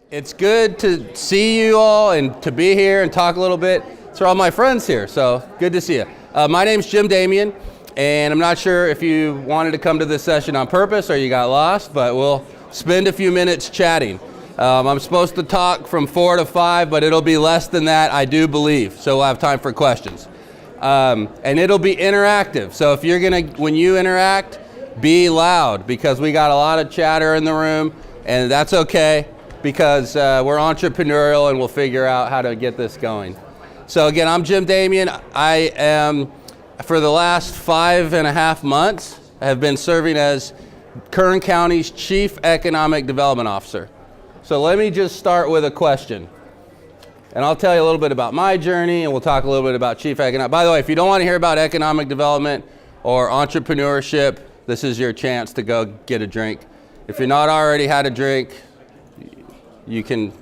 It's good to see you all and to be here and talk a little bit. It's for all my friends here, so good to see you. My name's Jim Damian, and I'm not sure if you wanted to come to this session on purpose or you got lost, but we'll spend a few minutes chatting. I'm supposed to talk from 4 to 5, but it'll be less than that, I do believe, so we'll have time for questions. And it'll be interactive, so if you're when you interact, be loud, because we got a lot of chatter in the room, and that's okay, because we're entrepreneurial and we'll figure out how to get this going. So again, I'm Jim Damian. I am, for the last 5.5 months, have been serving as Kern County's Chief Economic Development Officer. So let me just start with a question. And I'll tell you a little bit about my journey, and we'll talk a little bit about Chief Economic. By the way, if you don't want to hear about economic development or entrepreneurship, this is your chance to go get a drink. If you're not already had a drink, you can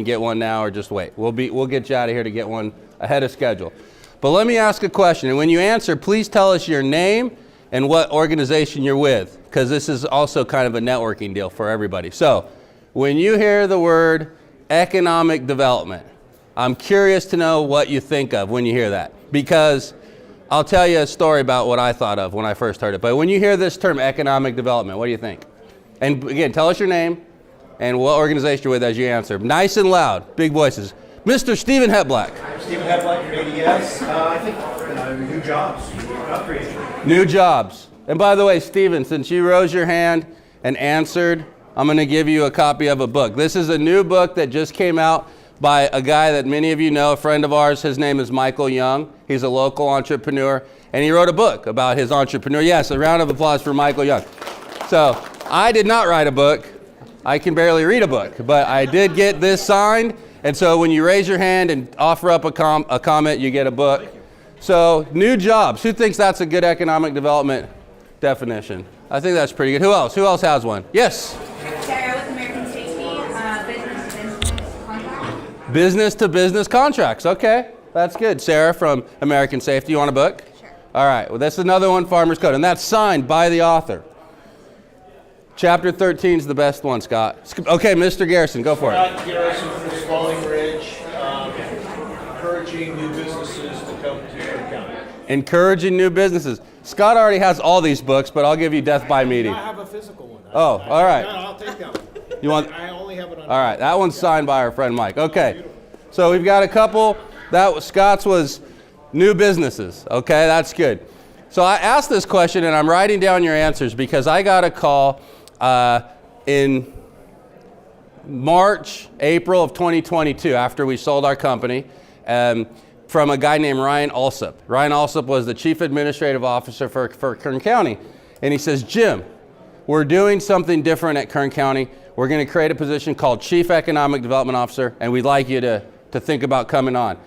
get one now or just wait. We'll get you out of here to get one ahead of schedule. But let me ask a question, and when you answer, please tell us your name and what organization you're with, because this is also kind of a networking deal for everybody. So, when you hear the word economic development, I'm curious to know what you think of when you hear that, because I'll tell you a story about what I thought of when I first heard it. But when you hear this term economic development, what do you think? And again, tell us your name and what organization you're with as you answer. Nice and loud, big voices. Mr. Stephen Hetblack. I'm Stephen Hetblack from ADS. I think new jobs, job creation. New jobs. And by the way, Stephen, since you rose your hand and answered, I'm going to give you a copy of a book. This is a new book that just came out by a guy that many of you know, a friend of ours. His name is Michael Young. He's a local entrepreneur, and he wrote a book about his entrepreneur. Yes, a round of applause for Michael Young. So I did not write a book. I can barely read a book, but I did get this signed. And so when you raise your hand and offer up a comment, you get a book. So new jobs. Who thinks that's a good economic development definition? I think that's pretty good. Who else? Who else has one? Yes? Sarah with American Safety, business-to-business contracts. Business-to-business contracts. Okay, that's good. Sarah from American Safety. You want a book? Sure. All right. Well, that's another one, Farmer's Code, and that's signed by the author. Chapter 13 is the best one, Scott. Okay, Mr. Garrison, go for it. Scott Garrison from Spalding Ridge, encouraging new businesses to come to Kern County. Encouraging new businesses. Scott already has all these books, but I'll give you Death by Meeting. I have a physical one. Oh, all right. I'll take that one. You want? I only have it on. All right, that one's signed by our friend Mike. Okay, so we've got a couple. Scott's was new businesses. Okay, that's good. So I asked this question, and I'm writing down your answers because I got a call in March, April of 2022, after we sold our company, from a guy named Ryan Alsop. Ryan Alsop was the Chief Administrative Officer for Kern County. And he says, Jim, we're doing something different at Kern County. We're going to create a position called Chief Economic Development Officer, and we'd like you to think about coming on.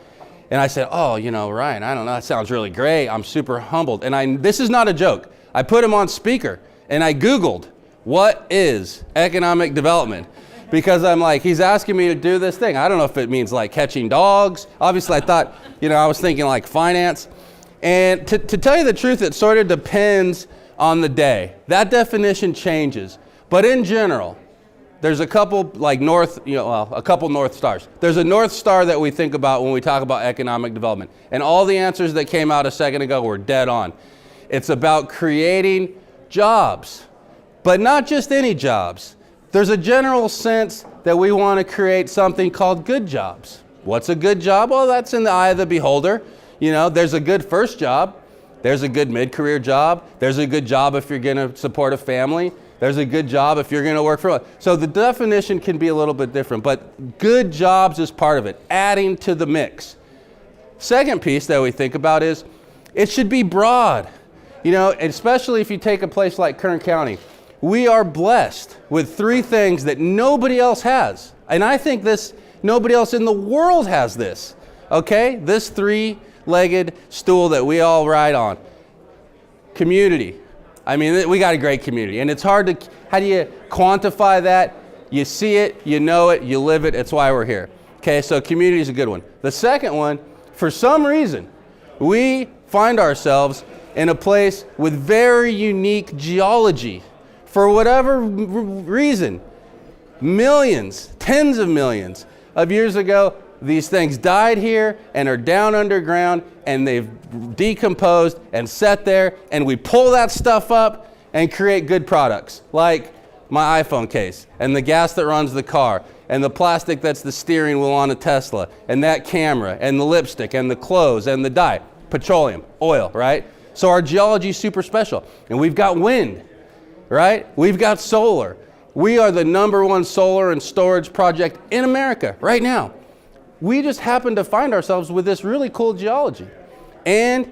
And I said, oh, Ryan, I don't know, that sounds really great. I'm super humbled. And this is not a joke. I put him on speaker, and I Googled, what is economic development? Because I'm like, he's asking me to do this thing. I don't know if it means like catching dogs. Obviously, I thought, I was thinking like finance. And to tell you the truth, it sort of depends on the day. That definition changes. But in general, there's a couple like a couple North Stars. There's a North Star that we think about when we talk about economic development. And all the answers that came out a second ago were dead on. It's about creating jobs. But not just any jobs. There's a general sense that we want to create something called good jobs. What's a good job? Well, that's in the eye of the beholder. There's a good first job. There's a good mid-career job. There's a good job if you're going to support a family. There's a good job if you're going to work for. So the definition can be a little bit different, but good jobs is part of it, adding to the mix. Second piece that we think about is it should be broad. Especially if you take a place like Kern County. We are blessed with 3 things that nobody else has. And I think nobody else in the world has this. Okay? This 3-legged stool that we all ride on. Community. I mean, we got a great community. And it's hard to, how do you quantify that? You see it, you know it, you live it. It's why we're here. Okay, so community is a good one. The second one, for some reason, we find ourselves in a place with very unique geology. For whatever reason, Millions, tens of millions of years ago, these things died here and are down underground, and they've decomposed and sat there, and we pull that stuff up and create good products like my iPhone case and the gas that runs the car and the plastic that's the steering wheel on a Tesla and that camera and the lipstick and the clothes and the dye, petroleum, oil, right? So our geology is super special. And we've got wind, right? We've got solar. We are the #1 solar and storage project in America right now. We just happen to find ourselves with this really cool geology and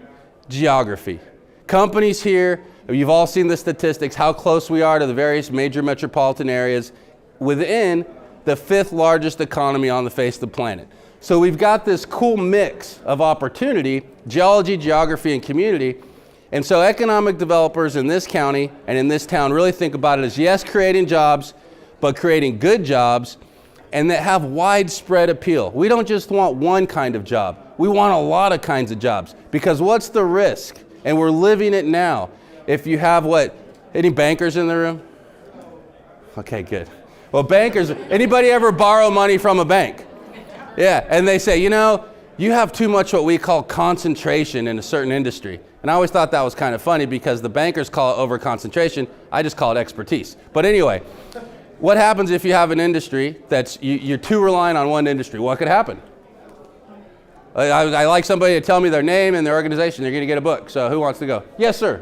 geography. Companies here, you've all seen the statistics, how close we are to the various major metropolitan areas within the 5th largest economy on the face of the planet. So we've got this cool mix of opportunity, geology, geography, and community. And so economic developers in this county and in this town really think about it as, yes, creating jobs, but creating good jobs and that have widespread appeal. We don't just want one kind of job. We want a lot of kinds of jobs, because what's the risk? And we're living it now. If you have any bankers in the room? Okay, good. Well, bankers, anybody ever borrow money from a bank? Yeah, and they say, you have too much what we call concentration in a certain industry. And I always thought that was kind of funny, because the bankers call it over-concentration. I just call it expertise. But anyway, what happens if you have an industry that's, you're too reliant on one industry? What could happen? I like somebody to tell me their name and their organization. They're going to get a book. So who wants to go? Yes, sir.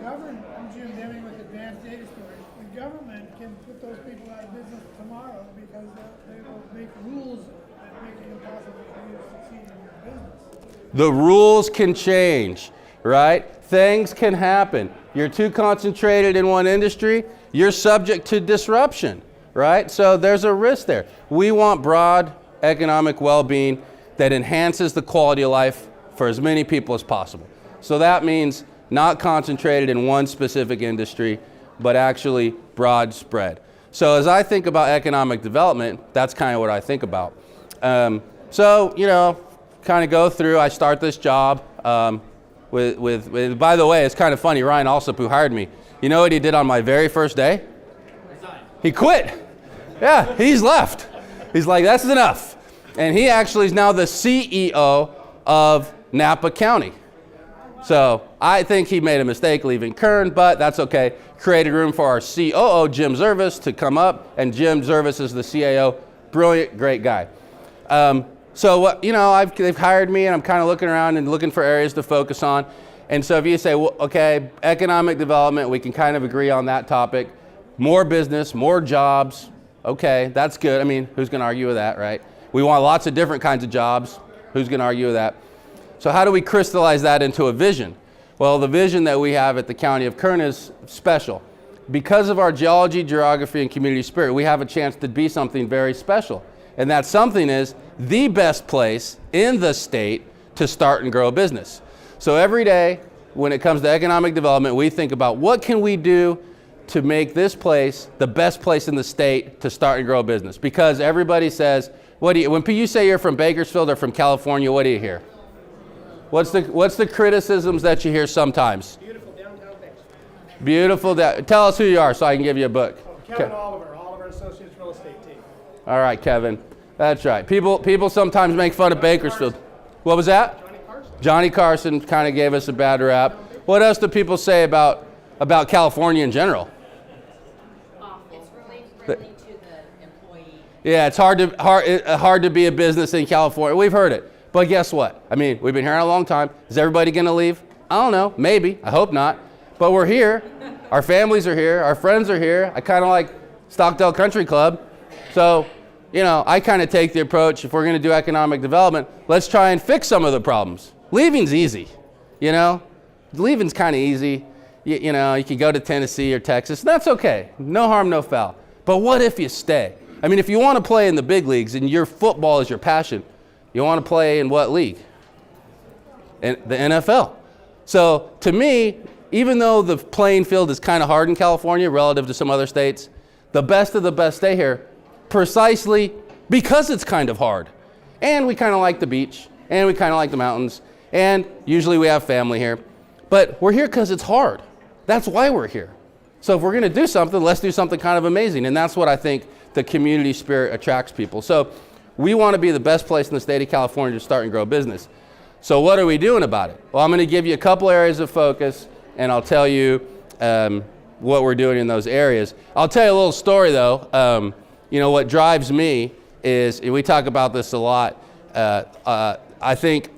I'm Jim Damian with Advanced Data Storage. The government can put those people out of business tomorrow because they will make rules that make it impossible for you to succeed in your business. The rules can change, right? Things can happen. You're too concentrated in one industry, you're subject to disruption, right? So there's a risk there. We want broad economic well-being that enhances the quality of life for as many people as possible. So that means not concentrated in one specific industry, but actually broad spread. So as I think about economic development, that's kind of what I think about. Kind of go through, I start this job with, by the way, it's kind of funny, Ryan Alsop, who hired me, you know what he did on my very first day? Resigned. He quit. Yeah, he's left. He's like, that's enough. And he actually is now the CEO of Napa County. So I think he made a mistake leaving Kern, but that's okay. Created room for our COO, Jim Zervis, to come up, and Jim Zervis is the CAO. Brilliant, great guy. They've hired me, and I'm kind of looking around and looking for areas to focus on. And so if you say, well, okay, economic development, we can kind of agree on that topic. More business, more jobs. Okay, that's good. I mean, who's going to argue with that, right? We want lots of different kinds of jobs. Who's going to argue with that? So how do we crystallize that into a vision? Well, the vision that we have at the County of Kern is special. Because of our geology, geography, and community spirit, we have a chance to be something very special. And that something is the best place in the state to start and grow a business. So every day, when it comes to economic development, we think about what can we do to make this place the best place in the state to start and grow a business. Because everybody says, when you say you're from Bakersfield or from California, what do you hear? What's the criticisms that you hear sometimes? Beautiful downtown Bakersfield. Beautiful. Tell us who you are so I can give you a book. Kevin Oliver Associates Real Estate Team. All right, Kevin. That's right. People sometimes make fun of Bakersfield. What was that? Johnny Carson kind of gave us a bad rap. What else do people say about California in general? It's really friendly to the employee. Yeah, it's hard to be a business in California. We've heard it. But guess what? I mean, we've been here a long time. Is everybody going to leave? I don't know. Maybe. I hope not. But we're here. Our families are here. Our friends are here. I kind of like Stockdale Country Club. So, I kind of take the approach, if we're going to do economic development, let's try and fix some of the problems. Leaving's easy. Leaving's kind of easy. You can go to Tennessee or Texas. That's okay. No harm, no foul. But what if you stay? I mean, if you want to play in the big leagues and your football is your passion, you want to play in what league? In the NFL. So to me, even though the playing field is kind of hard in California relative to some other states, the best of the best stay here precisely because it's kind of hard. And we kind of like the beach, and we kind of like the mountains, and usually we have family here. But we're here because it's hard. That's why we're here. So if we're going to do something, let's do something kind of amazing. And that's what I think the community spirit attracts people. So we want to be the best place in the state of California to start and grow business. So what are we doing about it? Well, I'm going to give you a couple areas of focus, and I'll tell you what we're doing in those areas. I'll tell you a little story, though. You know, what drives me is, and we talk about this a lot, I think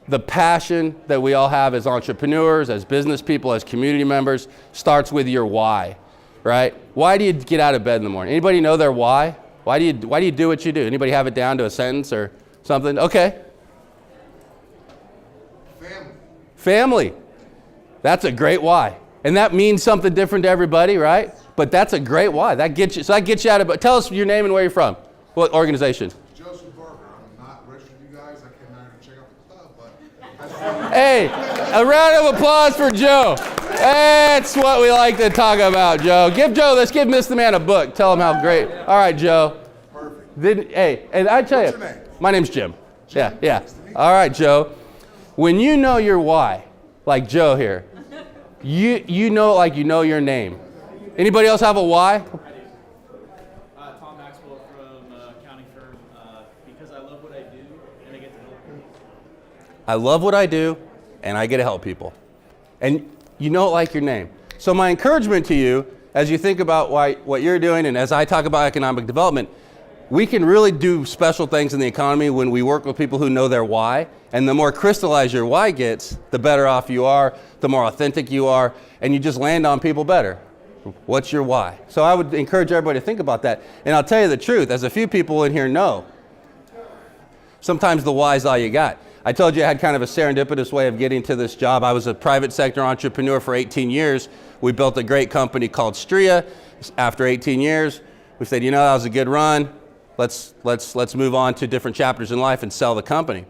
the passion that we all have as entrepreneurs, as business people, as community members, starts with your why, right? Why do you get out of bed in the morning? Anybody know their why? Why do you do what you do? Anybody have it down to a sentence or something? Okay. Family. That's a great why. And that means something different to everybody, right? But that's a great why. That gets you out of bed. Tell us your name and where you're from. What organization? Joseph Barker. I'm not registered with you guys. I came down here to check out the club, but Hey, a round of applause for Joe. That's what we like to talk about, Joe. Let's give Mr. Man a book. Tell him how great. All right, Joe. perfect. Hey, and I tell you, What's your name? my name's Jim. Jim? Yeah. Nice to meet you. All right, Joe. When you know your why, like Joe here, you know it like you know your name. Anybody else have a why? Tom Maxwell from accounting firm, because I love what I do and I get to help people. I love what I do, and I get to help people. And you know it like your name. So my encouragement to you, as you think about what you're doing, and as I talk about economic development, we can really do special things in the economy when we work with people who know their why. And the more crystallized your why gets, the better off you are, the more authentic you are, and you just land on people better. What's your why? So I would encourage everybody to think about that. And I'll tell you the truth, as a few people in here know, sometimes the why is all you got. I told you I had kind of a serendipitous way of getting to this job. I was a private sector entrepreneur for 18 years. We built a great company called Stria. After 18 years, we said, you know, that was a good run. Let's move on to different chapters in life and sell the company.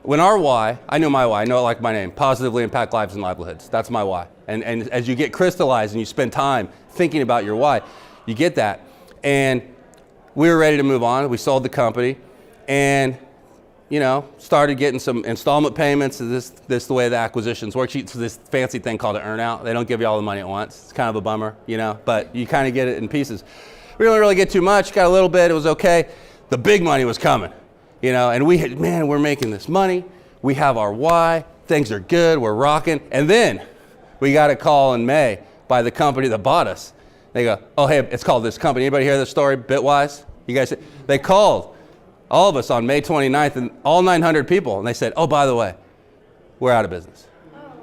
When our why, I know my why, I know it like my name, positively impact lives and livelihoods. That's my why. And as you get crystallized and you spend time thinking about your why, you get that. And we were ready to move on. We sold the company and, you know, started getting some installment payments. This the way the acquisitions work. It's this fancy thing called an earn-out. They don't give you all the money at once. It's kind of a bummer, you know, but you kind of get it in pieces. We didn't really get too much, got a little bit, it was okay. The big money was coming, you know, and we're making this money. We have our why, things are good, we're rocking. And then we got a call in May by the company that bought us. They go, oh, hey, it's called this company. Anybody hear this story, Bitwise? You guys, they called all of us on May 29th, and all 900 people, and they said, oh, by the way, we're out of business.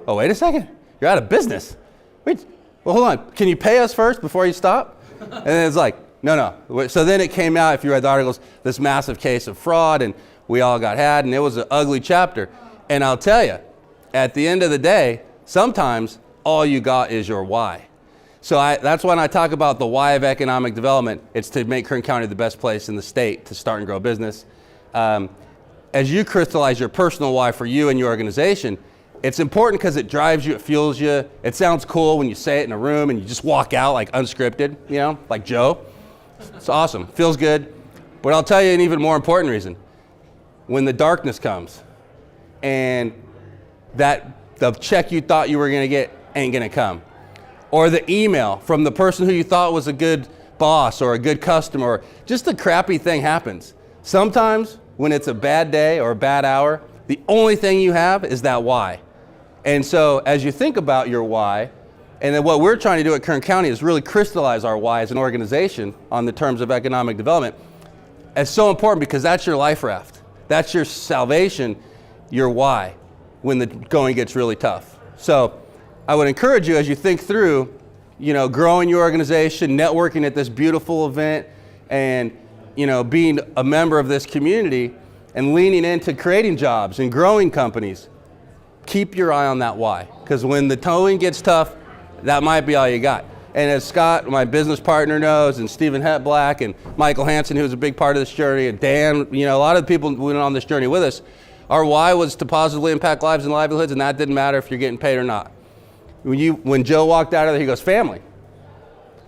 Oh, wait a second, you're out of business? Wait, well, hold on, can you pay us first before you stop? And then it's like, no. So then it came out, if you read the articles, this massive case of fraud, and we all got had, and it was an ugly chapter. And I'll tell you, at the end of the day, sometimes all you got is your why. So that's when I talk about the why of economic development. It's to make Kern County the best place in the state to start and grow business. As you crystallize your personal why for you and your organization, it's important because it drives you, it fuels you. It sounds cool when you say it in a room and you just walk out like unscripted, you know, like Joe. It's awesome, feels good. But I'll tell you an even more important reason. When the darkness comes and that the check you thought you were gonna get ain't gonna come, or the email from the person who you thought was a good boss or a good customer, or just a crappy thing happens. Sometimes when it's a bad day or a bad hour, the only thing you have is that why. And so as you think about your why, and then what we're trying to do at Kern County is really crystallize our why as an organization on the terms of economic development. It's so important because that's your life raft. That's your salvation, your why, when the going gets really tough. So I would encourage you as you think through, you know, growing your organization, networking at this beautiful event, and, you know, being a member of this community and leaning into creating jobs and growing companies, keep your eye on that why. Because when the towing gets tough, that might be all you got. And as Scott, my business partner, knows, and Stephen Hetblack, and Michael Hansen, who's a big part of this journey, and Dan, you know, a lot of the people who went on this journey with us, our why was to positively impact lives and livelihoods, and that didn't matter if you're getting paid or not. When Joe walked out of there, he goes, family.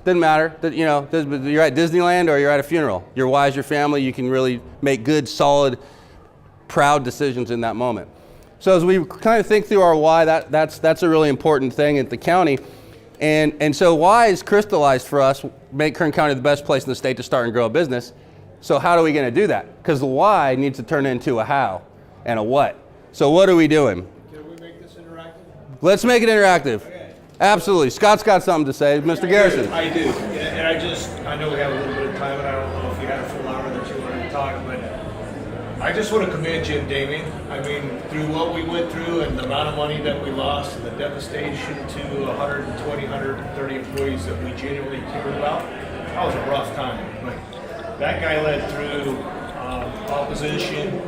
Didn't matter, you know, you're at Disneyland or you're at a funeral. Your why is your family. You can really make good, solid, proud decisions in that moment. So as we kind of think through our why, that's a really important thing at the county. And so why is crystallized for us make Kern County the best place in the state to start and grow a business. So how are we going to do that? Because the why needs to turn into a how and a what. So what are we doing? Can we make this interactive? Let's make it interactive. Absolutely. Scott's got something to say. Mr. Garrison. I do, and I know we have a little bit of time, and I don't know if you had a full hour that you wanted to talk, but I just want to commend you and Damian. I mean, through what we went through and the amount of money that we lost and the devastation to 120, 130 employees that we genuinely cared about, that was a rough time. But that guy led through opposition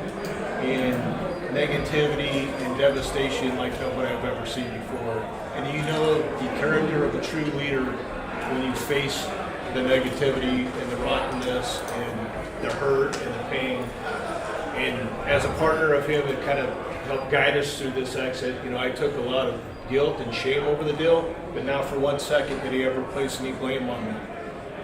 and negativity and devastation like nobody I've ever seen before. And you know the character of a true leader when you face the negativity and the rottenness and the hurt and the pain. And as a partner of him, it kind of helped guide us through this exit. You know, I took a lot of guilt and shame over the deal, but now for 1 second did he ever place any blame on me.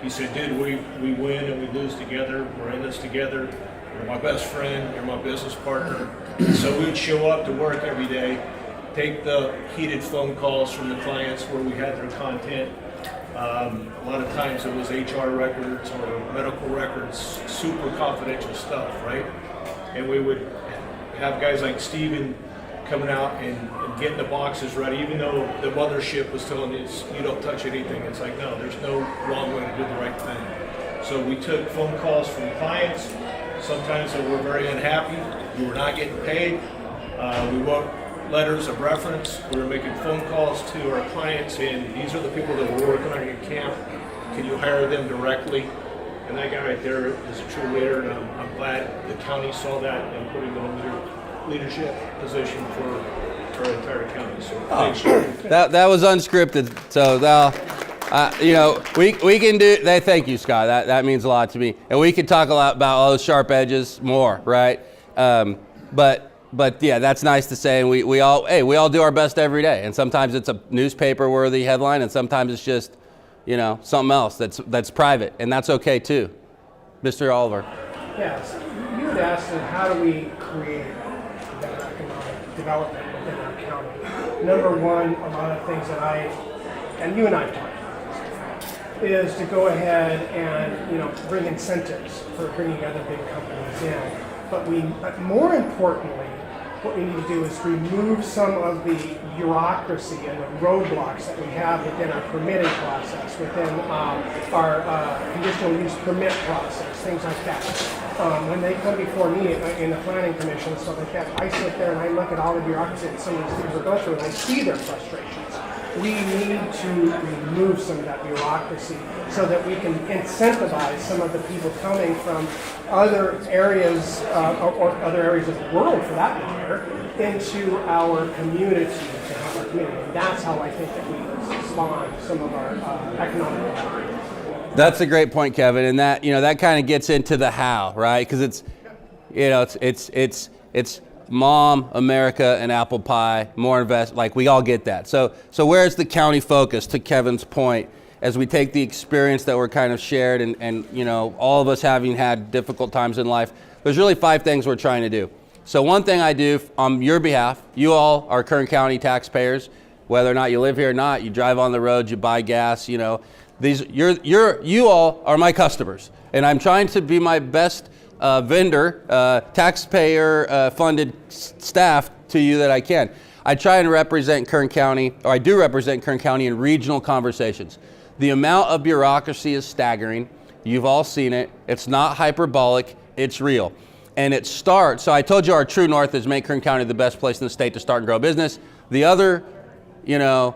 He said, dude, we win and we lose together. We're in this together. You're my best friend. You're my business partner. So we would show up to work every day, take the heated phone calls from the clients where we had their content. A lot of times it was HR records or medical records, super confidential stuff, right? And we would have guys like Steven coming out and getting the boxes ready, even though the mothership was telling us, you don't touch anything. It's like, no, there's no wrong way to do the right thing. So we took phone calls from clients. Sometimes they were very unhappy. We were not getting paid. We wrote letters of reference. We were making phone calls to our clients saying, these are the people that were working on your camp. Can you hire them directly? And that guy right there is a true leader, and I'm glad the county saw that and put him in a leadership position for our entire county. So thanks. That was unscripted. So now, you know, we can do that. Thank you, Scott. That means a lot to me. And we could talk a lot about all those sharp edges more, right? But yeah, that's nice to say. And we all do our best every day. And sometimes it's a newspaper-worthy headline, and sometimes it's just, you know, something else that's private, and that's okay too. Mr. Oliver. Yes, you had asked how do we create better economic development within our county. Number one, a lot of things that and you and I have talked about, is to go ahead and, you know, bring incentives for bringing other big companies in. But more importantly, what we need to do is remove some of the bureaucracy and the roadblocks that we have within our permitting process, within our conditional use permit process, things like that. When they come before me in the planning commission and stuff like that, I sit there and I look at all the bureaucracy that some of these people are going through and I see their frustrations. We need to remove some of that bureaucracy so that we can incentivize some of the people coming from other areas or other areas of the world, for that matter, into our community to help our community. And that's how I think that we spawn some of our economic development. That's a great point, Kevin, and that, you know, that kind of gets into the how, right? Because it's, you know, it's Mom, America, and apple pie, more invest, like we all get that. So where's the county focus, to Kevin's point, as we take the experience that we're kind of shared and you know, all of us having had difficult times in life, there's really 5 things we're trying to do. So one thing I do on your behalf, you all are Kern County taxpayers, whether or not you live here or not, you drive on the road, you buy gas, you know, you all are my customers, and I'm trying to be my best vendor, taxpayer funded staff to you that I can. I try and represent Kern County, or I do represent Kern County in regional conversations. The amount of bureaucracy is staggering. You've all seen it. It's not hyperbolic, it's real. And it starts, so I told you our true north is make Kern County the best place in the state to start and grow a business. The other, you know,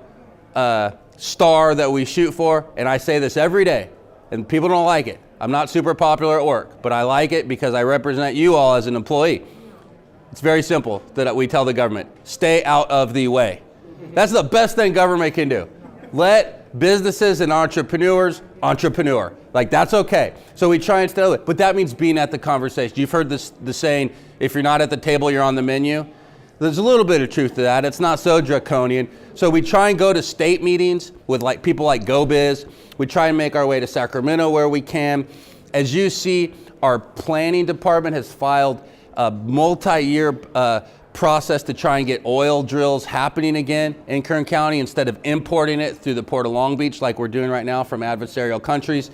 star that we shoot for, and I say this every day, and people don't like it. I'm not super popular at work, but I like it because I represent you all as an employee. It's very simple that we tell the government, stay out of the way. That's the best thing government can do. Let businesses and entrepreneurs entrepreneur. Like, that's okay. So we try and stay out of it, but that means being at the conversation. You've heard the saying, if you're not at the table, you're on the menu. There's a little bit of truth to that. It's not so draconian. So we try and go to state meetings with like people like GoBiz. We try and make our way to Sacramento where we can. As you see, our planning department has filed a multi-year process to try and get oil drills happening again in Kern County instead of importing it through the Port of Long Beach like we're doing right now from adversarial countries.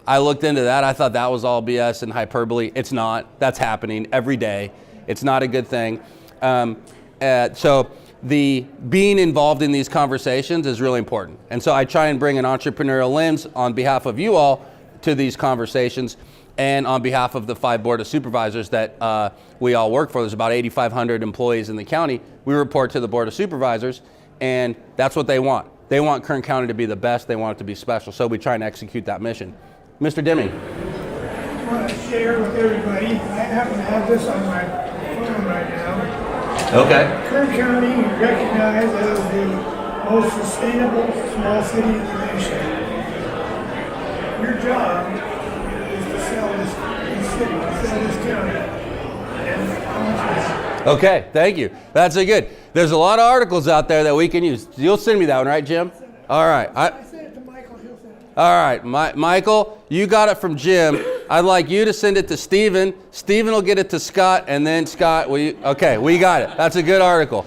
I looked into that. I thought that was all BS and hyperbole. It's not. That's happening every day. It's not a good thing. So the being involved in these conversations is really important. And so I try and bring an entrepreneurial lens on behalf of you all to these conversations and on behalf of the 5 Board of Supervisors that we all work for. There's about 8,500 employees in the county. We report to the Board of Supervisors, and that's what they want. They want Kern County to be the best. They want it to be special. So we try and execute that mission. Mr. Deming. I want to share with everybody, I happen to have this on my phone right now. Okay. Kern County recognized as the most sustainable small city in the nation. Your job is to sell this city, sell this county. And I want you to. Okay, thank you. That's a good. There's a lot of articles out there that we can use. You'll send me that one, right, Jim? All right. I sent it to Michael, he'll send it. All right, Michael, you got it from Jim. I'd like you to send it to Stephen. Stephen will get it to Scott, and then Scott, okay, we got it. That's a good article.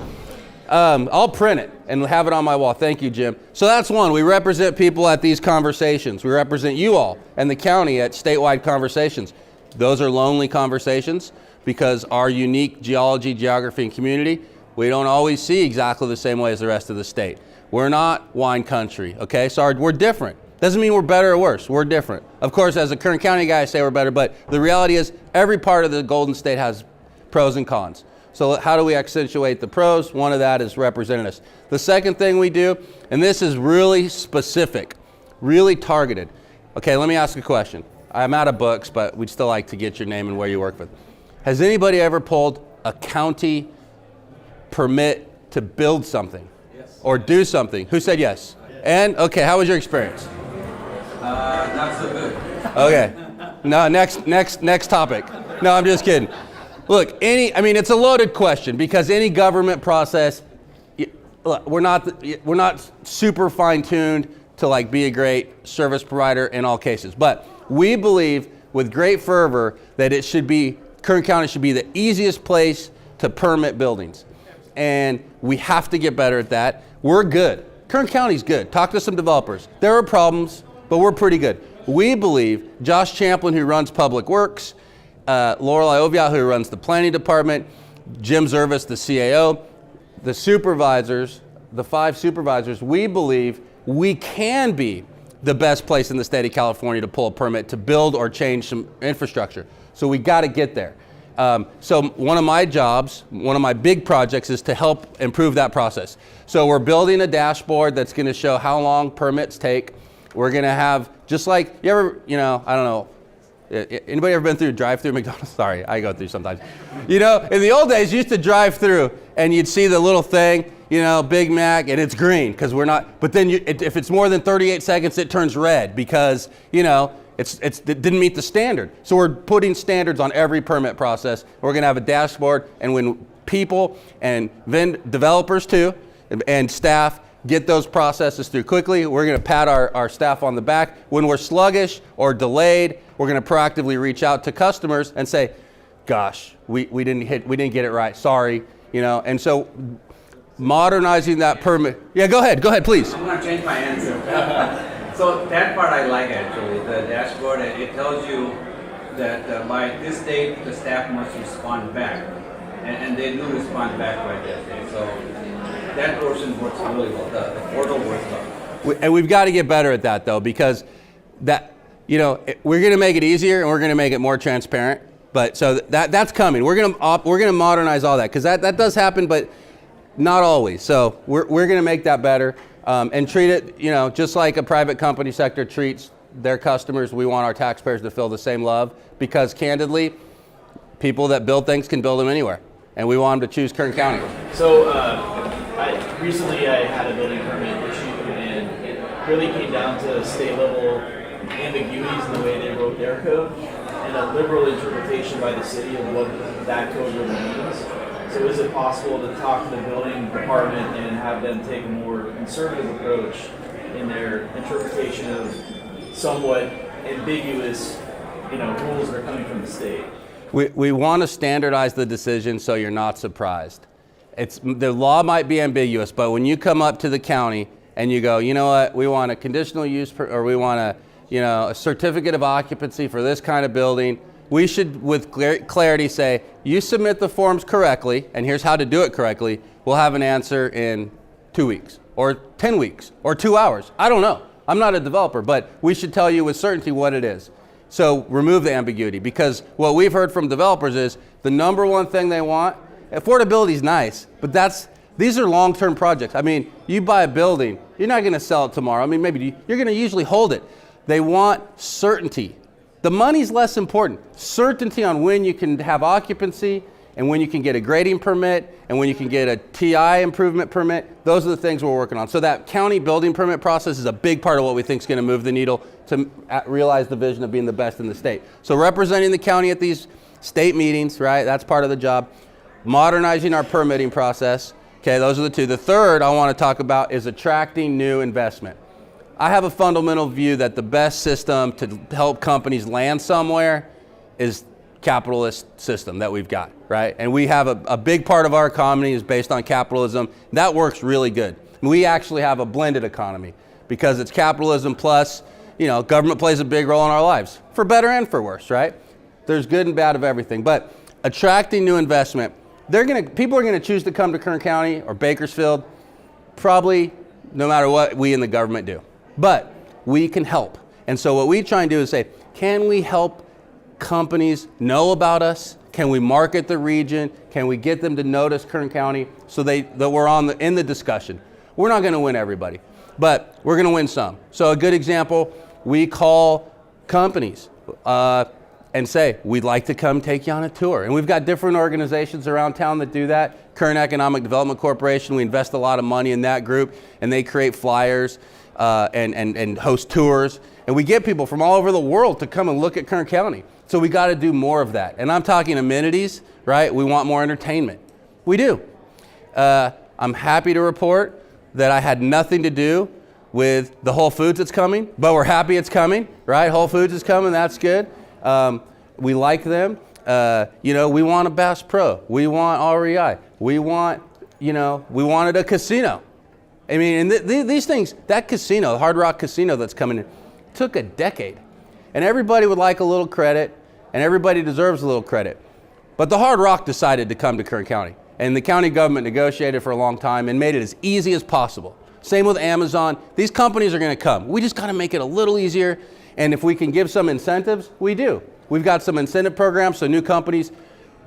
I'll print it and have it on my wall. Thank you, Jim. So that's one. We represent people at these conversations. We represent you all and the county at statewide conversations. Those are lonely conversations because our unique geology, geography, and community, we don't always see exactly the same way as the rest of the state. We're not wine country, okay? So we're different. Doesn't mean we're better or worse. We're different. Of course, as a Kern County guy, I say we're better, but the reality is every part of the Golden State has pros and cons. So how do we accentuate the pros? One of that is representing us. The second thing we do, and this is really specific, really targeted. Okay, let me ask a question. I'm out of books, but we'd still like to get your name and where you work with. Has anybody ever pulled a county permit to build something? Yes. Or do something? Who said yes? And, okay, how was your experience? Not so good. Okay. No, next topic. No, I'm just kidding. Look, it's a loaded question because any government process, look, we're not super fine-tuned to like be a great service provider in all cases. But we believe with great fervor that Kern County should be the easiest place to permit buildings. And we have to get better at that. We're good. Kern County's good. Talk to some developers. There are problems, but we're pretty good. We believe Josh Champlin, who runs Public Works, Lorelei Oviatt, who runs the planning department, Jim Zervis, the CAO, the supervisors, the 5 supervisors, we believe we can be the best place in the state of California to pull a permit to build or change some infrastructure. So we got to get there. So one of my jobs, one of my big projects is to help improve that process. So we're building a dashboard that's going to show how long permits take. We're going to have, just like, I don't know, anybody ever been through drive-through McDonald's? Sorry, I go through sometimes. In the old days, you used to drive through and you'd see the little thing, Big Mac, and it's green because we're not, but then if it's more than 38 seconds, it turns red because, it didn't meet the standard. So we're putting standards on every permit process. We're going to have a dashboard, and when people and developers too, and staff get those processes through quickly, we're going to pat our staff on the back. When we're sluggish or delayed, we're going to proactively reach out to customers and say, gosh, we didn't get it right, sorry, and so modernizing that permit. Yeah, go ahead, please. I'm going to change my answer. So that part I like actually, the dashboard, it tells you that by this date, the staff must respond back. And they do respond back by that day. So that portion works really well. The portal works well. And we've got to get better at that though, because that, we're going to make it easier and we're going to make it more transparent. But so that's coming. We're going to modernize all that because that does happen, but not always. So we're going to make that better. And treat it, just like a private company sector treats their customers. We want our taxpayers to feel the same love because, candidly, people that build things can build them anywhere, and we want them to choose Kern County. So recently I had a building permit issue, and it really came down to state level ambiguities in the way they wrote their code and a liberal interpretation by the city of what that code really means. So is it possible to talk to the building department and have them take a more conservative approach in their interpretation of somewhat ambiguous, rules that are coming from the state? We want to standardize the decision so you're not surprised. The law might be ambiguous, but when you come up to the county and you go, you know what, we want a conditional use or we want a certificate of occupancy for this kind of building, we should with clarity say, you submit the forms correctly, and here's how to do it correctly. We'll have an answer in 2 weeks or 10 weeks or 2 hours. I don't know. I'm not a developer, but we should tell you with certainty what it is. So remove the ambiguity, because what we've heard from developers is the number one thing they want, affordability is nice, but these are long-term projects. I mean, you buy a building, you're not going to sell it tomorrow. I mean, maybe you're going to usually hold it. They want certainty. The money's less important. Certainty on when you can have occupancy and when you can get a grading permit and when you can get a TI improvement permit. Those are the things we're working on. So that county building permit process is a big part of what we think is going to move the needle to realize the vision of being the best in the state. So representing the county at these state meetings, right? That's part of the job. Modernizing our permitting process. Okay, those are the two. The third I want to talk about is attracting new investment. I have a fundamental view that the best system to help companies land somewhere is capitalist system that we've got, right? And we have a big part of our economy is based on capitalism. That works really good. We actually have a blended economy because it's capitalism plus, government plays a big role in our lives, for better and for worse, right? There's good and bad of everything. But attracting new investment, people are gonna choose to come to Kern County or Bakersfield, probably no matter what we in the government do. But we can help. And so what we try and do is say, can we help companies know about us? Can we market the region? Can we get them to notice Kern County so that we're in the discussion? We're not gonna win everybody, but we're gonna win some. So a good example, we call companies and say, we'd like to come take you on a tour. And we've got different organizations around town that do that. Kern Economic Development Corporation, we invest a lot of money in that group, and they create flyers and host tours. And we get people from all over the world to come and look at Kern County. So we got to do more of that. And I'm talking amenities, right? We want more entertainment. We do. I'm happy to report that I had nothing to do with the Whole Foods that's coming, but we're happy it's coming, right? Whole Foods is coming, that's good. We like them. We want a Bass Pro. We want REI. We wanted a casino. I mean, and these things, that casino, the Hard Rock Casino that's coming in, took a decade. And everybody would like a little credit, and everybody deserves a little credit. But the Hard Rock decided to come to Kern County. And the county government negotiated for a long time and made it as easy as possible. Same with Amazon. These companies are going to come. We just got to make it a little easier. And if we can give some incentives, we do. We've got some incentive programs, so new companies,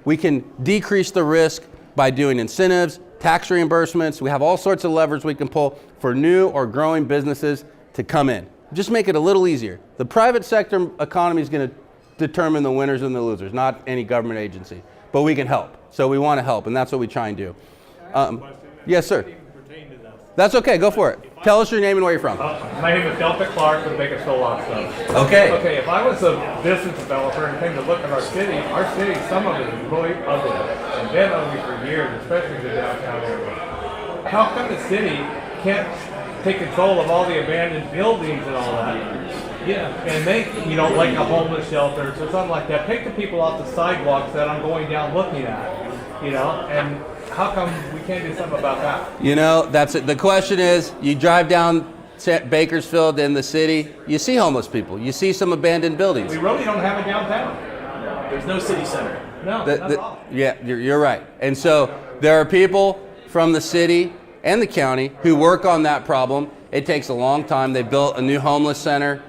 we can decrease the risk by doing incentives, tax reimbursements. We have all sorts of levers we can pull for new or growing businesses to come in. Just make it a little easier. The private sector economy is going to determine the winners and the losers, not any government agency. But we can help. So we want to help, and that's what we try and do. Yes, sir. That's okay. Go for it. Tell us your name and where you're from. My name is Delta Clark with Bakersfield Lot Stuff. Okay. Okay, if I was a business developer and came to look at our city, some of it is really ugly. And been ugly for years, especially the downtown area. How come the city can't take control of all the abandoned buildings and all that? Yeah, and make, like a homeless shelter or something like that. Take the people off the sidewalks that I'm going down looking at, and how come we can't do something about that? That's it. The question is, you drive down Bakersfield in the city, you see homeless people, you see some abandoned buildings. We really don't have it downtown. There's no city center. No, not at all. Yeah, you're right. And so there are people from the city and the county who work on that problem. It takes a long time. They built a new homeless center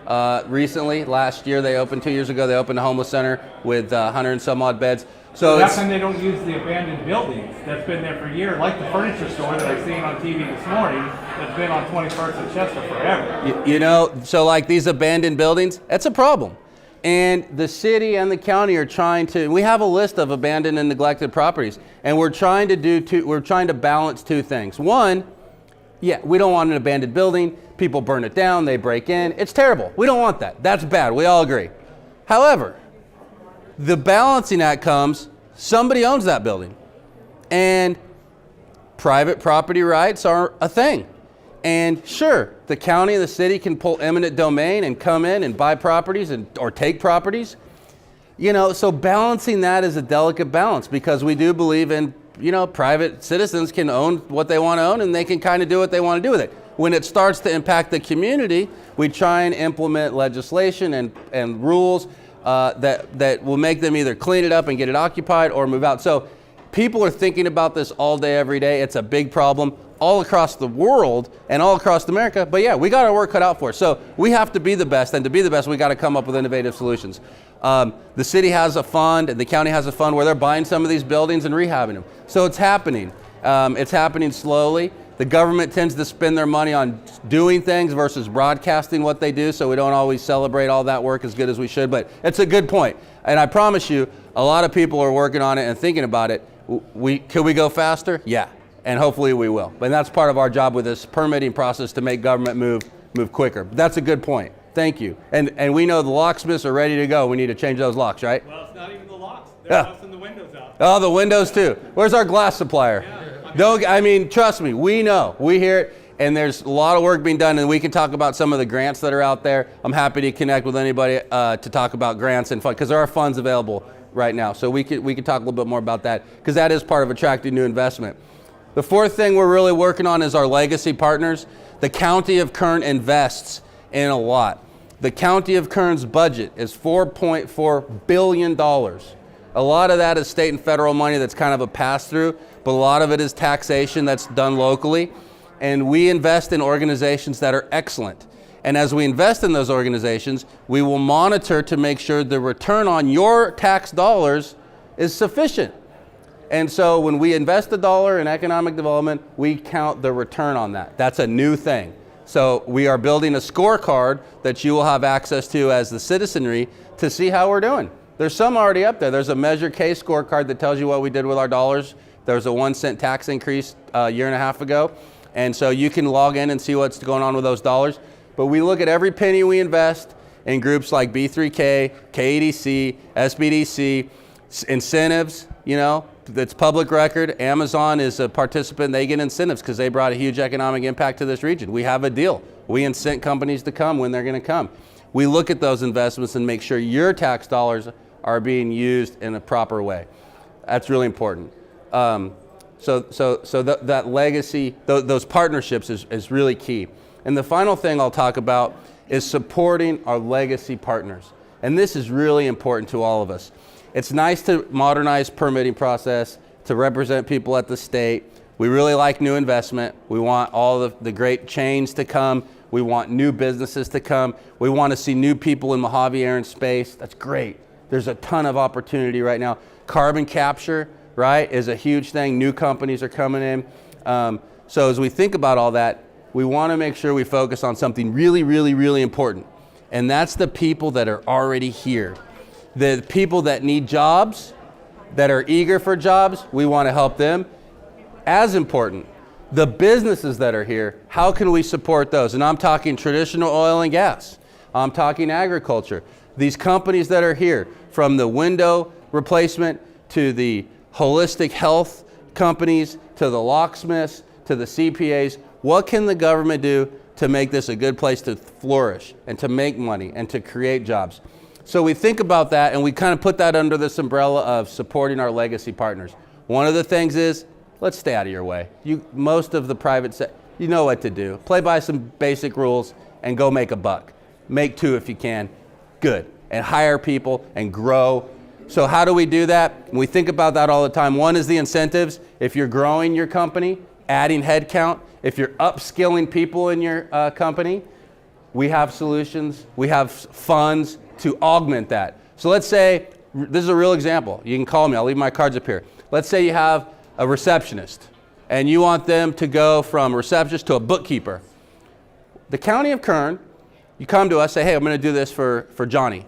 recently. Last year, 2 years ago, they opened a homeless center with 100 and some odd beds. So how come they don't use the abandoned buildings that's been there for years, like the furniture store that I seen on TV this morning that's been on 21st and Chester forever? So like these abandoned buildings, that's a problem. And the city and the county are trying to, we have a list of abandoned and neglected properties, and we're trying to balance two things. One, we don't want an abandoned building. People burn it down, they break in. It's terrible. We don't want that. That's bad. We all agree. However, the balancing act comes, somebody owns that building. And private property rights are a thing. And sure, the county and the city can pull eminent domain and come in and buy properties or take properties. So balancing that is a delicate balance because we do believe in private citizens can own what they want to own, and they can kind of do what they want to do with it. When it starts to impact the community, we try and implement legislation and rules that will make them either clean it up and get it occupied or move out. So people are thinking about this all day, every day. It's a big problem all across the world and all across America. But yeah, we got our work cut out for us. So we have to be the best, and to be the best, we got to come up with innovative solutions. The city has a fund, and the county has a fund where they're buying some of these buildings and rehabbing them. So it's happening. It's happening slowly. The government tends to spend their money on doing things versus broadcasting what they do, so we don't always celebrate all that work as good as we should, but it's a good point. And I promise you, a lot of people are working on it and thinking about it. Could we go faster? Yeah, and hopefully we will. But that's part of our job with this permitting process, to make government move quicker. But that's a good point. Thank you. And we know the locksmiths are ready to go. We need to change those locks, right? Well, it's not even the locks. They're busting the windows out. Oh, the windows too. Where's our glass supplier? Trust me, we know, we hear it, and there's a lot of work being done, and we can talk about some of the grants that are out there. I'm happy to connect with anybody to talk about grants and fund, because there are funds available right now. So we could talk a little bit more about that, because that is part of attracting new investment. The fourth thing we're really working on is our legacy partners. The County of Kern invests in a lot. The County of Kern's budget is $4.4 billion. A lot of that is state and federal money that's kind of a pass-through, but a lot of it is taxation that's done locally. And we invest in organizations that are excellent. And as we invest in those organizations, we will monitor to make sure the return on your tax dollars is sufficient. And so when we invest $1 in economic development, we count the return on that. That's a new thing. So we are building a scorecard that you will have access to as the citizenry to see how we're doing. There's some already up there. There's a Measure K scorecard that tells you what we did with our dollars. There was a 1-cent tax increase a year and a half ago. And so you can log in and see what's going on with those dollars. But we look at every penny we invest in groups like B3K, KEDC, SBDC, incentives, that's public record. Amazon is a participant. They get incentives because they brought a huge economic impact to this region. We have a deal. We incent companies to come when they're going to come. We look at those investments and make sure your tax dollars are being used in a proper way. That's really important. So that legacy, those partnerships is really key. And the final thing I'll talk about is supporting our legacy partners. And this is really important to all of us. It's nice to modernize permitting process, to represent people at the state. We really like new investment. We want all the great chains to come. We want new businesses to come. We want to see new people in Mojave Air and Space. That's great. There's a ton of opportunity right now. Carbon capture, right, is a huge thing. New companies are coming in. So as we think about all that, we want to make sure we focus on something really, really, really important. And that's the people that are already here. The people that need jobs, that are eager for jobs, we want to help them. As important, the businesses that are here, how can we support those? And I'm talking traditional oil and gas. I'm talking agriculture. These companies that are here, from the window replacement to the holistic health companies, to the locksmiths, to the CPAs, what can the government do to make this a good place to flourish and to make money and to create jobs? So we think about that, and we kind of put that under this umbrella of supporting our legacy partners. One of the things is, let's stay out of your way. Most of the private sector, you know what to do. Play by some basic rules and go make a buck. Make 2 if you can. Good. And hire people and grow. So how do we do that? We think about that all the time. One is the incentives. If you're growing your company, adding headcount. If you're upskilling people in your company, we have solutions. We have funds to augment that. So let's say, this is a real example. You can call me. I'll leave my cards up here. Let's say you have a receptionist, and you want them to go from a receptionist to a bookkeeper. The County of Kern, you come to us, say, hey, I'm going to do this for Johnny.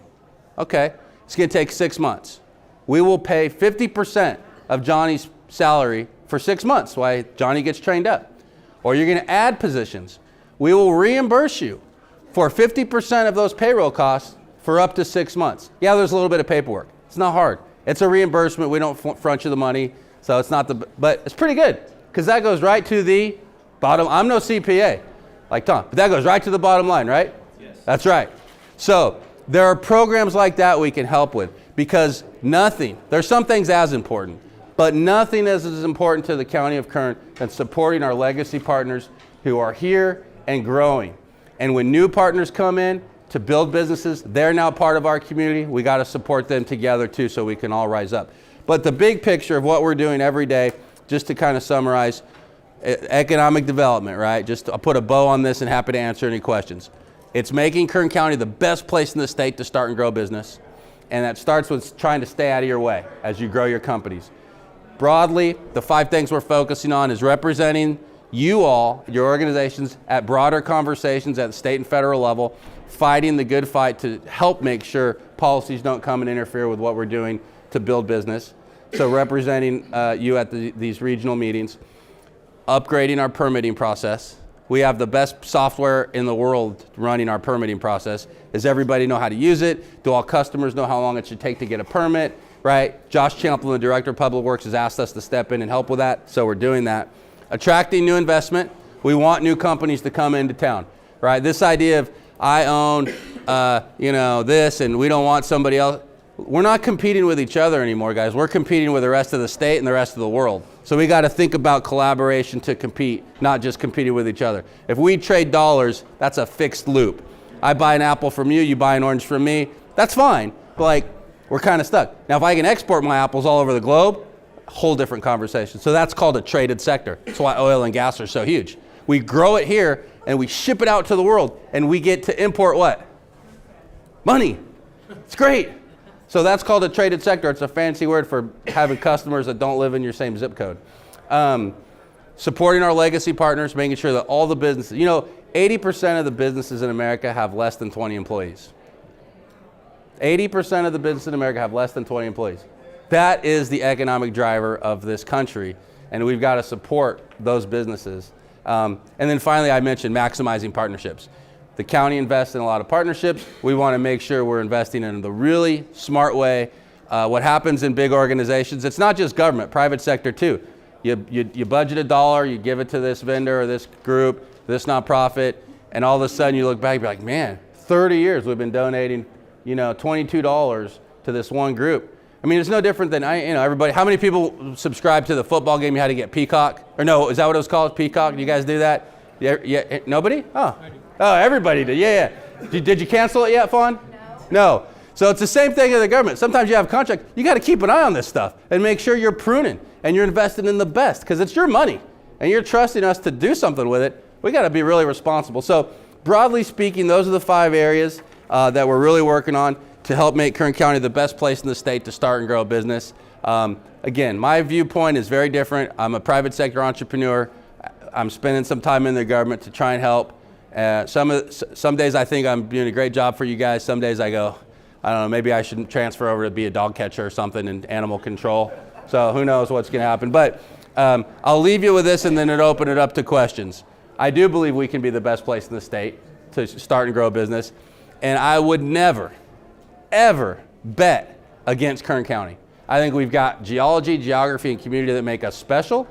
Okay, it's going to take 6 months. We will pay 50% of Johnny's salary for 6 months while Johnny gets trained up. Or you're going to add positions. We will reimburse you for 50% of those payroll costs for up to 6 months. Yeah, there's a little bit of paperwork. It's not hard. It's a reimbursement. We don't front you the money. So it's not but it's pretty good, because that goes right to the bottom. I'm no CPA like Tom, but that goes right to the bottom line, right? Yes. That's right. So there are programs like that we can help with, because there's some things as important, But nothing is as important to the County of Kern than supporting our legacy partners who are here and growing. And when new partners come in to build businesses, they're now part of our community. We got to support them together too so we can all rise up. But the big picture of what we're doing every day, just to kind of summarize, economic development, right? Just I'll put a bow on this and happy to answer any questions. It's making Kern County the best place in the state to start and grow business. And that starts with trying to stay out of your way as you grow your companies. Broadly, the 5 things we're focusing on is representing you all, your organizations, at broader conversations at the state and federal level, fighting the good fight to help make sure policies don't come and interfere with what we're doing to build business. So representing you at these regional meetings, upgrading our permitting process. We have the best software in the world running our permitting process. Does everybody know how to use it? Do all customers know how long it should take to get a permit? Right? Josh Champlin, the Director of Public Works, has asked us to step in and help with that, so we're doing that. Attracting new investment. We want new companies to come into town, right? This idea of I own, this, and we don't want somebody else. We're not competing with each other anymore, guys. We're competing with the rest of the state and the rest of the world. So we got to think about collaboration to compete, not just competing with each other. If we trade dollars, that's a fixed loop. I buy an apple from you, you buy an orange from me. That's fine, but we're kind of stuck. Now, if I can export my apples all over the globe, a whole different conversation. So that's called a traded sector. That's why oil and gas are so huge. We grow it here and we ship it out to the world and we get to import what? Money. It's great. So that's called a traded sector. It's a fancy word for having customers that don't live in your same zip code. Supporting our legacy partners, making sure that all the businesses, 80% of the businesses in America have less than 20 employees. 80% of the businesses in America have less than 20 employees. That is the economic driver of this country, and we've got to support those businesses. And then finally, I mentioned maximizing partnerships. The county invests in a lot of partnerships. We want to make sure we're investing in the really smart way. What happens in big organizations, it's not just government, private sector too. You budget $1, you give it to this vendor or this group, this nonprofit, and all of a sudden you look back and be like, man, 30 years we've been donating $22 to this one group. I mean, it's no different than everybody. How many people subscribe to the football game you had to get Peacock? Or no, is that what it was called? Peacock? Do you guys do that? Yeah, nobody? Oh, everybody did. Yeah. Did you cancel it yet, Fawn? No. So it's the same thing in the government. Sometimes you have a contract. You got to keep an eye on this stuff and make sure you're pruning and you're investing in the best because it's your money and you're trusting us to do something with it. We got to be really responsible. So broadly speaking, those are the 5 areas that we're really working on to help make Kern County the best place in the state to start and grow a business. Again, my viewpoint is very different. I'm a private sector entrepreneur. I'm spending some time in the government to try and help. Some days I think I'm doing a great job for you guys. Some days I go, I don't know, maybe I shouldn't transfer over to be a dog catcher or something in animal control. So who knows what's going to happen. But I'll leave you with this and then open it up to questions. I do believe we can be the best place in the state to start and grow a business. And I would never, ever bet against Kern County. I think we've got geology, geography, and community that make us special.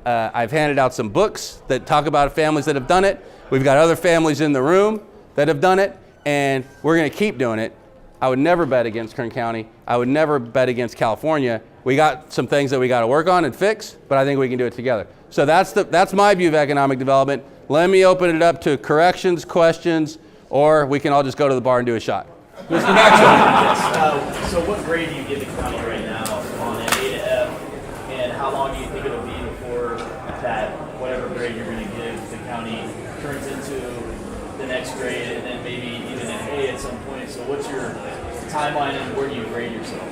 I've handed out some books that talk about families that have done it. We've got other families in the room that have done it, and we're going to keep doing it. I would never bet against Kern County. I would never bet against California. We got some things that we got to work on and fix, but I think we can do it together. So that's my view of economic development. Let me open it up to corrections, questions, or we can all just go to the bar and do a shot. Mr. Maxwell. Yes. So what grade do you give the county right now on an A to F, and how long do you think it'll be before that whatever grade you're going to give the county turns into the next grade, and then maybe even an A at some point? So what's your timeline, and where do you grade yourself?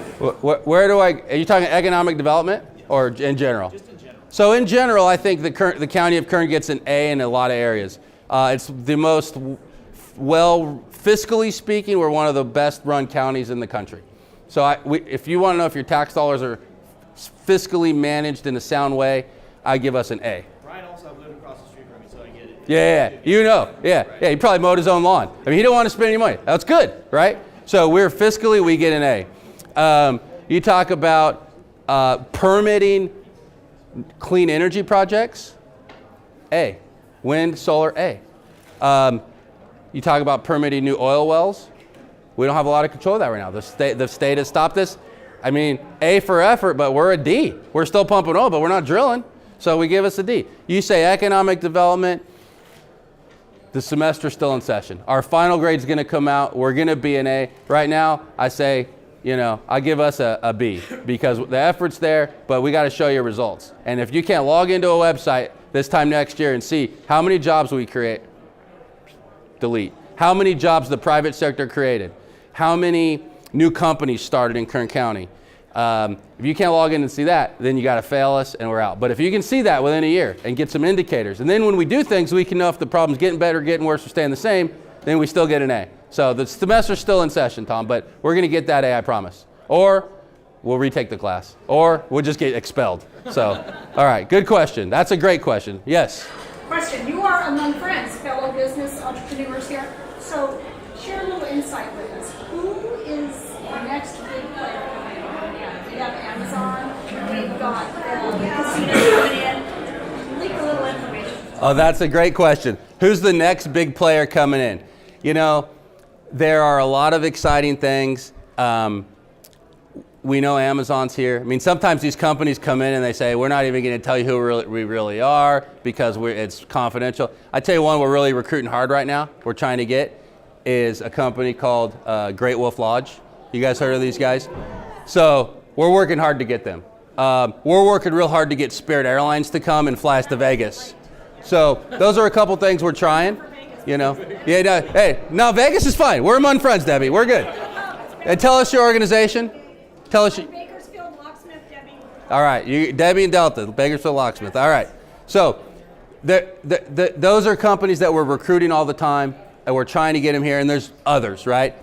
Are you talking economic development or in general? Just in general. So in general, I think the county of Kern gets an A in a lot of areas. It's the most fiscally speaking, we're one of the best run counties in the country. So if you want to know if your tax dollars are fiscally managed in a sound way, I give us an A. Ryan also lived across the street from me, so I get it. Yeah, he probably mowed his own lawn. I mean, he didn't want to spend any money. That's good, right? So we get an A. You talk about permitting clean energy projects, A. Wind, solar, A. You talk about permitting new oil wells. We don't have a lot of control of that right now. The state has stopped this. I mean, A for effort, but we're a D. We're still pumping oil, but we're not drilling. So we give us a D. You say economic development, the semester's still in session. Our final grade's gonna come out. We're gonna be an A. Right now, I say, I give us a B because the effort's there, but we gotta show you results. And if you can't log into a website this time next year and see how many jobs we create, delete. How many jobs the private sector created, how many new companies started in Kern County. If you can't log in and see that, then you got to fail us and we're out. But if you can see that within a year and get some indicators, and then when we do things, we can know if the problem's getting better, getting worse, or staying the same, then we still get an A. So the semester's still in session, Tom, but we're going to get that A, I promise. Or we'll retake the class, or we'll just get expelled. So, all right, good question. That's a great question. Yes? Question. You are among friends, fellow business entrepreneurs here. So share a little insight with us. Who is the next big player coming on? Yeah, we have Amazon. We've got the casinos coming in. Leak a little information. Oh, that's a great question. Who's the next big player coming in? There are a lot of exciting things. We know Amazon's here. I mean, sometimes these companies come in and they say, we're not even going to tell you who we really are because it's confidential. I tell you one we're really recruiting hard right now, we're trying to get, is a company called Great Wolf Lodge. You guys heard of these guys? So we're working hard to get them. We're working real hard to get Spirit Airlines to come and fly us to Vegas. So those are a couple things we're trying. Yeah, no, Vegas is fine. We're among friends, Debbie. We're good. And tell us your organization. Tell us. Bakersfield Locksmith, Debbie. All right, Debbie and Delta, Bakersfield Locksmith. All right. So those are companies that we're recruiting all the time, and we're trying to get them here. And there's others, right?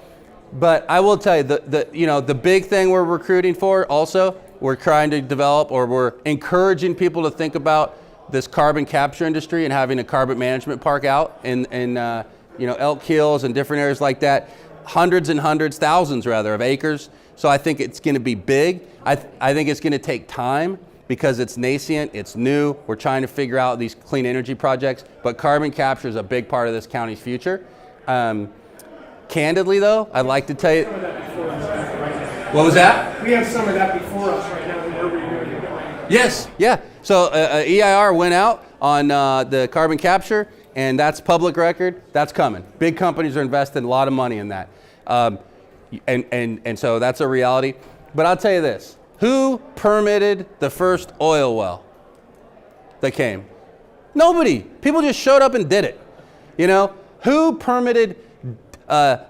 But I will tell you, the big thing we're recruiting for also, we're trying to develop, or we're encouraging people to think about this carbon capture industry and having a carbon management park out in Elk Hills and different areas like that. Hundreds and hundreds, thousands rather, of acres. So I think it's going to be big. I think it's going to take time because it's nascent, it's new. We're trying to figure out these clean energy projects, but carbon capture is a big part of this county's future. Candidly, though, I'd like to tell you. What was that? We have some of that before us right now that we're reviewing. Yes, yeah. So EIR went out on the carbon capture, and that's public record. That's coming. Big companies are investing a lot of money in that. And so that's a reality. But I'll tell you this. Who permitted the first oil well that came? Nobody. People just showed up and did it. Who permitted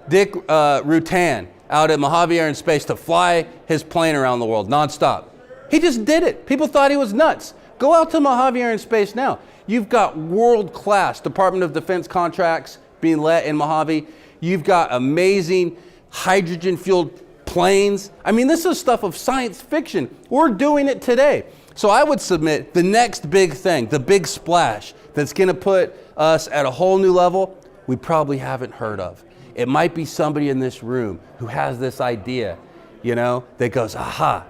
Dick Rutan out at Mojave Air and Space to fly his plane around the world nonstop? He just did it. People thought he was nuts. Go out to Mojave Air and Space now. You've got world-class Department of Defense contracts being let in Mojave. You've got amazing hydrogen-fueled planes. I mean, this is stuff of science fiction. We're doing it today. So I would submit the next big thing, the big splash that's going to put us at a whole new level, we probably haven't heard of. It might be somebody in this room who has this idea, that goes, aha,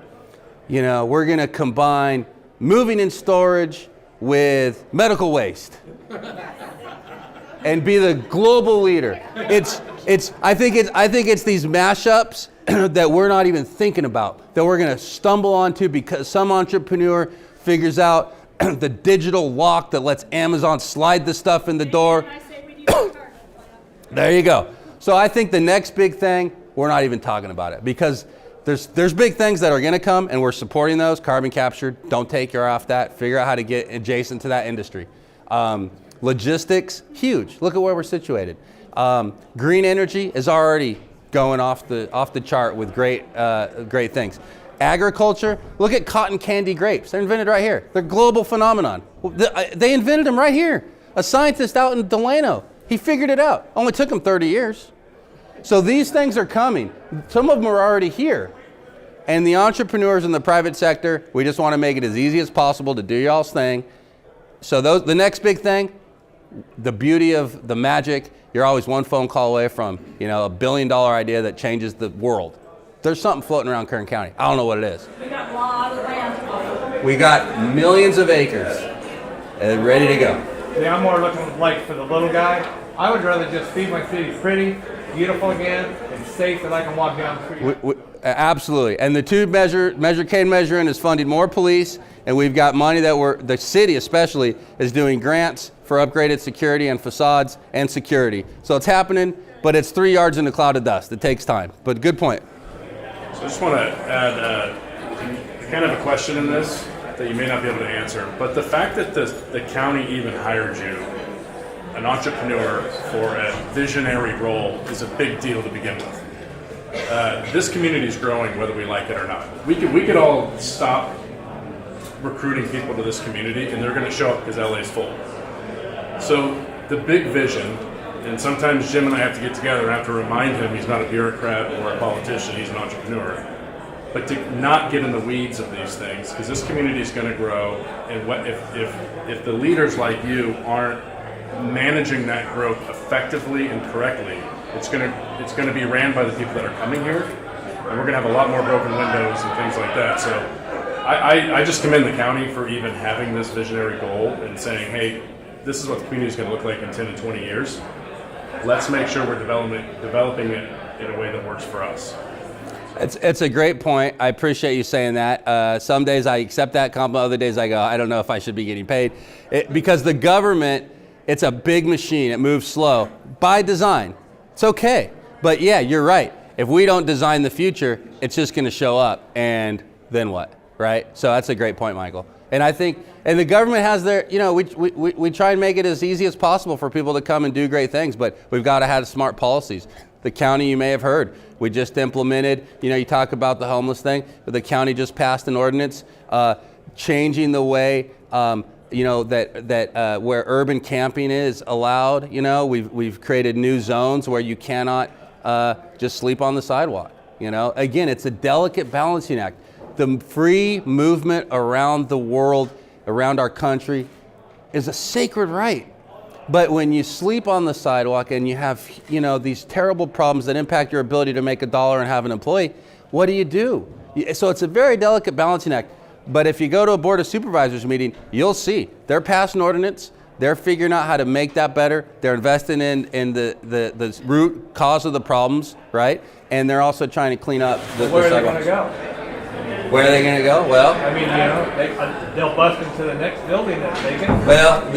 we're going to combine moving and storage with medical waste and be the global leader. I think it's these mashups that we're not even thinking about, that we're going to stumble onto because some entrepreneur figures out the digital lock that lets Amazon slide the stuff in the door. There you go. So I think the next big thing, we're not even talking about it because there's big things that are going to come, and we're supporting those. Carbon capture, don't take your eye off that. Figure out how to get adjacent to that industry. Logistics, huge. Look at where we're situated. Green energy is already going off the chart with great things. Agriculture, look at cotton candy grapes. They're invented right here. They're a global phenomenon. They invented them right here. A scientist out in Delano, he figured it out. Only took him 30 years. So these things are coming. Some of them are already here. And the entrepreneurs in the private sector, we just want to make it as easy as possible to do y'all's thing. So the next big thing, the beauty of the magic, you're always one phone call away from, $1 billion idea that changes the world. There's something floating around Kern County. I don't know what it is. We got a lot of land. We got millions of acres ready to go. Yeah, I'm more looking like for the little guy. I would rather just see my city pretty, beautiful again, and safe that I can walk down the street. Absolutely. And the two Measure Cane, Measure In is funding more police, and we've got money that the city especially is doing grants for upgraded security and facades and security. So it's happening, but it's 3 yards in a cloud of dust. It takes time, but good point. So I just want to add kind of a question in this that you may not be able to answer, but the fact that the county even hired you, an entrepreneur, for a visionary role is a big deal to begin with. This community is growing whether we like it or not. We could all stop recruiting people to this community and they're going to show up because LA is full. So the big vision, and sometimes Jim and I have to get together and I have to remind him he's not a bureaucrat or a politician, he's an entrepreneur. But to not get in the weeds of these things, because this community is going to grow, and if the leaders like you aren't managing that growth effectively and correctly, it's going to be ran by the people that are coming here, and we're going to have a lot more broken windows and things like that. So I just commend the county for even having this visionary goal and saying, hey, this is what the community is going to look like in 10 and 20 years. Let's make sure we're developing it in a way that works for us. It's a great point. I appreciate you saying that. Some days I accept that compliment, other days I go, I don't know if I should be getting paid. Because the government, it's a big machine. It moves slow by design. It's okay. But yeah, you're right. If we don't design the future, it's just going to show up. And then what, right? So that's a great point, Michael. And I think, and the government has their, we try and make it as easy as possible for people to come and do great things, but we've got to have smart policies. The county, you may have heard, we just implemented, you talk about the homeless thing, but the county just passed an ordinance changing the way, that where urban camping is allowed. We've created new zones where you cannot just sleep on the sidewalk. Again, it's a delicate balancing act. The free movement around the world, around our country, is a sacred right. But when you sleep on the sidewalk and you have, these terrible problems that impact your ability to make $1 and have an employee, what do? So it's a very delicate balancing act. But if you go to a Board of Supervisors meeting, you'll see they're passing ordinance. They're figuring out how to make that better. They're investing in the root cause of the problems, right? And they're also trying to clean up the Where are they sidewalks. going to go? Where are they going to go? Well, I mean, they'll bust into the next building that's vacant. well,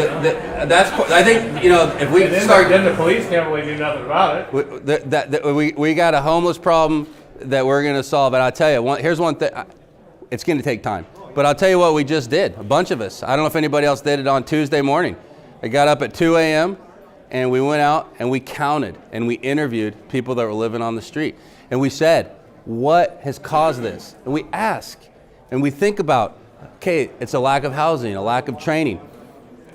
that's. I think if we start. Then the police can't really do nothing about it. We got a homeless problem that we're going to solve, and I'll tell you, here's one thing. It's going to take time, but I'll tell you what we just did. A bunch of us. I don't know if anybody else did it on Tuesday morning. I got up at 2 a.m. and we went out and we counted and we interviewed people that were living on the street, and we said, what has caused this? And we ask and we think about, okay, it's a lack of housing, a lack of training.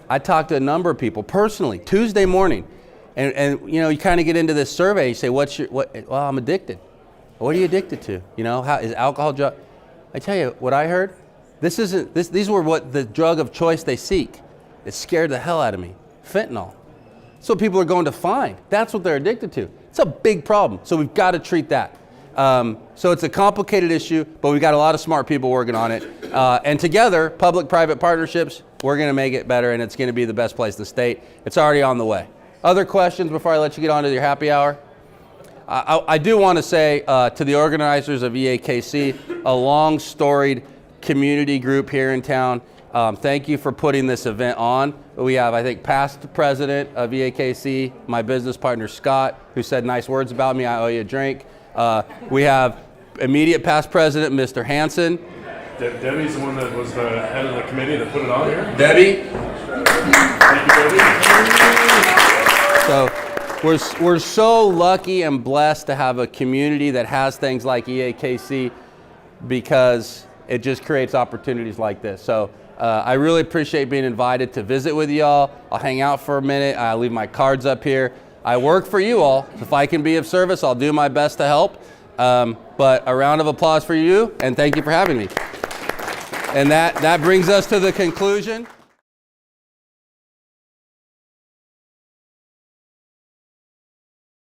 I talked to a number of people personally Tuesday morning, and you kind of get into this survey. You say, well, I'm addicted. What are you addicted to? How is alcohol, drug? I tell you what I heard. These were what the drug of choice they seek. It scared the hell out of me. Fentanyl. That's what people are going to find. That's what they're addicted to. It's a big problem. So we've got to treat that. So it's a complicated issue, but we've got a lot of smart people working on it. And together, public-private partnerships, we're going to make it better, and it's going to be the best place in the state. It's already on the way. Other questions before I let you get on to your happy hour? I do want to say to the organizers of EAKC, a long-storied community group here in town, thank you for putting this event on. We have, I think, past president of EAKC, my business partner, Scott, who said nice words about me. I owe you a drink. We have immediate past president, Mr. Hansen. Debbie's the one that was the head of the committee that put it on here. Debbie. Thank you, Debbie. So we're so lucky and blessed to have a community that has things like EAKC, because it just creates opportunities like this. So I really appreciate being invited to visit with y'all. I'll hang out for a minute. I'll leave my cards up here. I work for you all. If I can be of service, I'll do my best to help. But a round of applause for you, and thank you for having me. And that brings us to the conclusion.